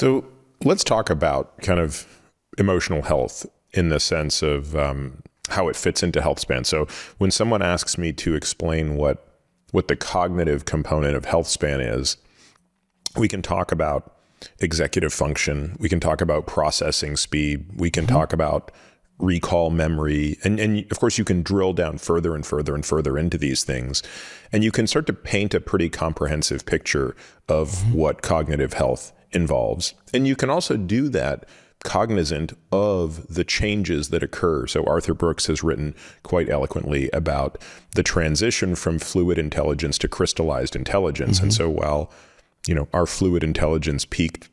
So let's talk about kind of emotional health in the sense of how it fits into healthspan. So when someone asks me to explain what the cognitive component of healthspan is, we can talk about executive function. We can talk about processing speed. We can talk about recall memory. And of course, you can drill down further and further and further into these things. And you can start to paint a pretty comprehensive picture of what cognitive health involves. And you can also do that cognizant of the changes that occur. So Arthur Brooks has written quite eloquently about the transition from fluid intelligence to crystallized intelligence. And so while, you know, our fluid intelligence peaked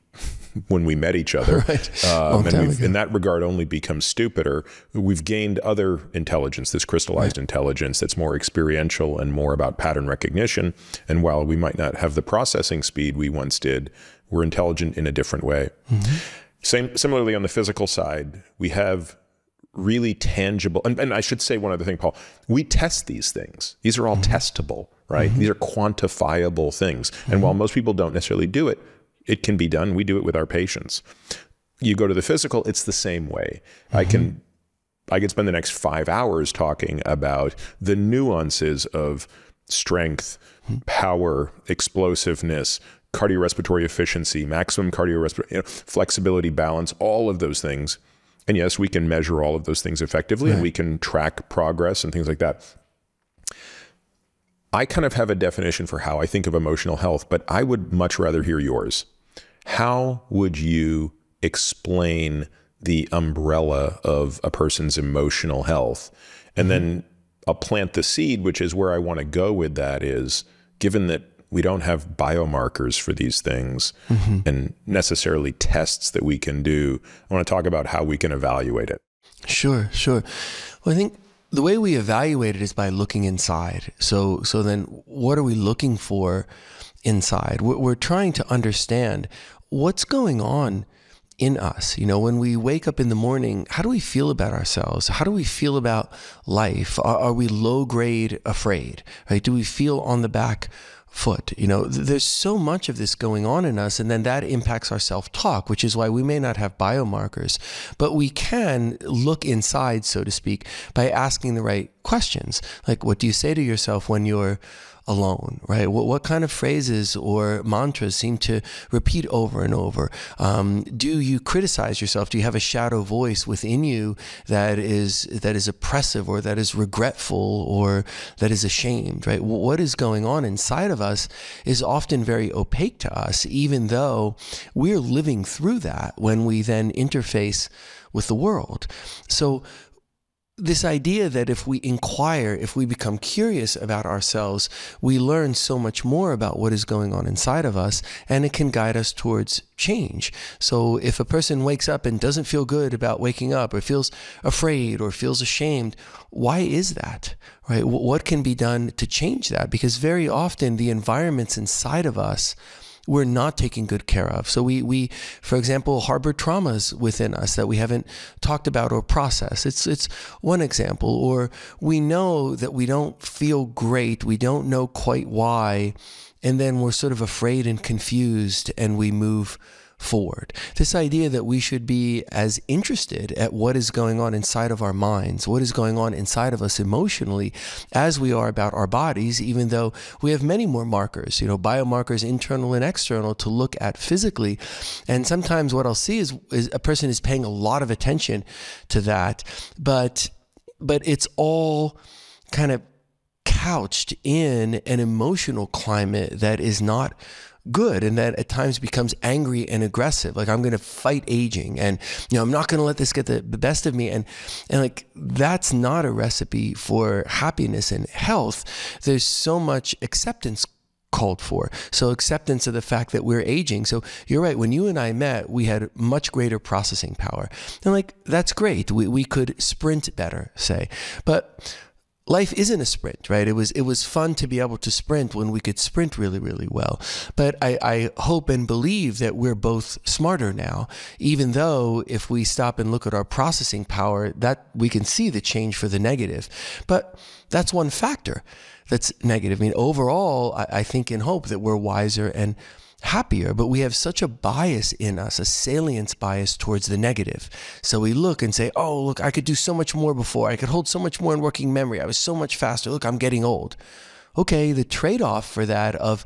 when we met each other, and we've in that regard only become stupider, we've gained other intelligence, this crystallized intelligence that's more experiential and more about pattern recognition. And while we might not have the processing speed we once did, we're intelligent in a different way. Similarly, on the physical side, we have really tangible, and I should say one other thing, Paul, we test these things. These are all testable, right? These are quantifiable things. And while most people don't necessarily do it, it can be done. We do it with our patients. You go to the physical, it's the same way. I could spend the next 5 hours talking about the nuances of strength, power, explosiveness, cardiorespiratory efficiency, maximum cardiorespiratory, flexibility, balance, all of those things. And yes, we can measure all of those things effectively, and we can track progress and things like that. I kind of have a definition for how I think of emotional health, but I would much rather hear yours. How would you explain the umbrella of a person's emotional health? And then I'll plant the seed, which is where I want to go with that is, given that we don't have biomarkers for these things and necessarily tests that we can do, I want to talk about how we can evaluate it. Sure. Well, I think the way we evaluate it is by looking inside. So then what are we looking for inside? We're trying to understand what's going on in us. You know, when we wake up in the morning, how do we feel about ourselves? How do we feel about life? Are we low grade afraid, right? Do we feel on the back foot? You know, there's so much of this going on in us, and then that impacts our self-talk, which is why we may not have biomarkers, but we can look inside, so to speak, by asking the right questions. Like, what do you say to yourself when you're alone, right? What kind of phrases or mantras seem to repeat over and over? Do you criticize yourself? Do you have a shadow voice within you that is oppressive, or that is regretful, or that is ashamed, right? What is going on inside of us is often very opaque to us, even though we're living through that when we then interface with the world. So this idea that if we inquire, if we become curious about ourselves, we learn so much more about what is going on inside of us, and it can guide us towards change. So if a person wakes up and doesn't feel good about waking up, or feels afraid, or feels ashamed, why is that, right? What can be done to change that? Because very often the environments inside of us we're not taking good care of. So we, for example, harbor traumas within us that we haven't talked about or processed. It's one example. Or we know that we don't feel great. We don't know quite why. And then we're sort of afraid and confused, and we move forward. This idea that we should be as interested at what is going on inside of our minds, what is going on inside of us emotionally, as we are about our bodies, even though we have many more markers, you know, biomarkers, internal and external, to look at physically. And sometimes what I'll see is a person is paying a lot of attention to that, but it's all kind of couched in an emotional climate that is not good, and that at times becomes angry and aggressive. Like, I'm going to fight aging, and, you know, I'm not going to let this get the best of me. And like, that's not a recipe for happiness and health. There's so much acceptance called for. So acceptance of the fact that we're aging. So you're right. When you and I met, we had much greater processing power. And like, that's great. We could sprint better, say. But life isn't a sprint, right? It was fun to be able to sprint when we could sprint really, really well. But I hope and believe that we're both smarter now, even though if we stop and look at our processing power, that we can see the change for the negative. But that's one factor that's negative. I mean, overall, I think and hope that we're wiser and happier, but we have such a bias in us, a salience bias towards the negative. So we look and say, oh, look, I could do so much more before. I could hold so much more in working memory. I was so much faster. Look, I'm getting old. Okay, the trade-off for that of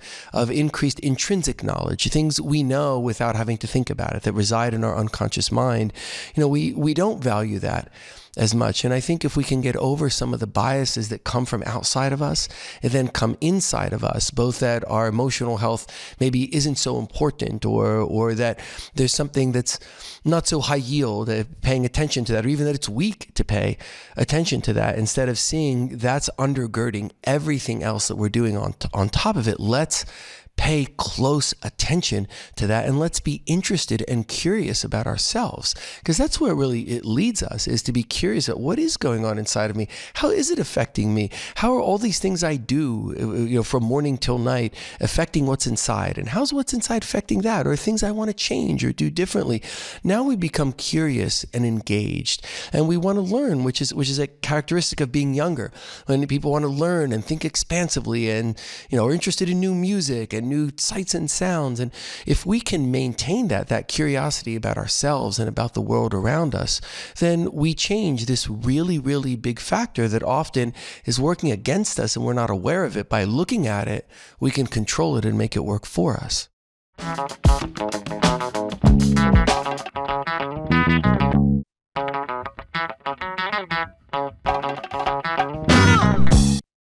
increased intrinsic knowledge, things we know without having to think about it, that reside in our unconscious mind, we don't value that as much. And I think if we can get over some of the biases that come from outside of us and then come inside of us, both that our emotional health maybe isn't so important, or that there's something that's not so high yield, paying attention to that, or even that it's weak to pay attention to that, instead of seeing that's undergirding everything else that we're doing on top of it. Let's pay close attention to that, and let's be interested and curious about ourselves, because that's where really it leads us, is to be curious at what is going on inside of me. How is it affecting me? How are all these things I do, from morning till night, affecting what's inside? And how's what's inside affecting that? Or things I want to change or do differently? Now we become curious and engaged, and we want to learn, which is a characteristic of being younger. When people want to learn and think expansively, and are interested in new music and new sights and sounds. And if we can maintain that curiosity about ourselves and about the world around us, then we change this really, really big factor that often is working against us and we're not aware of it. By looking at it, we can control it and make it work for us.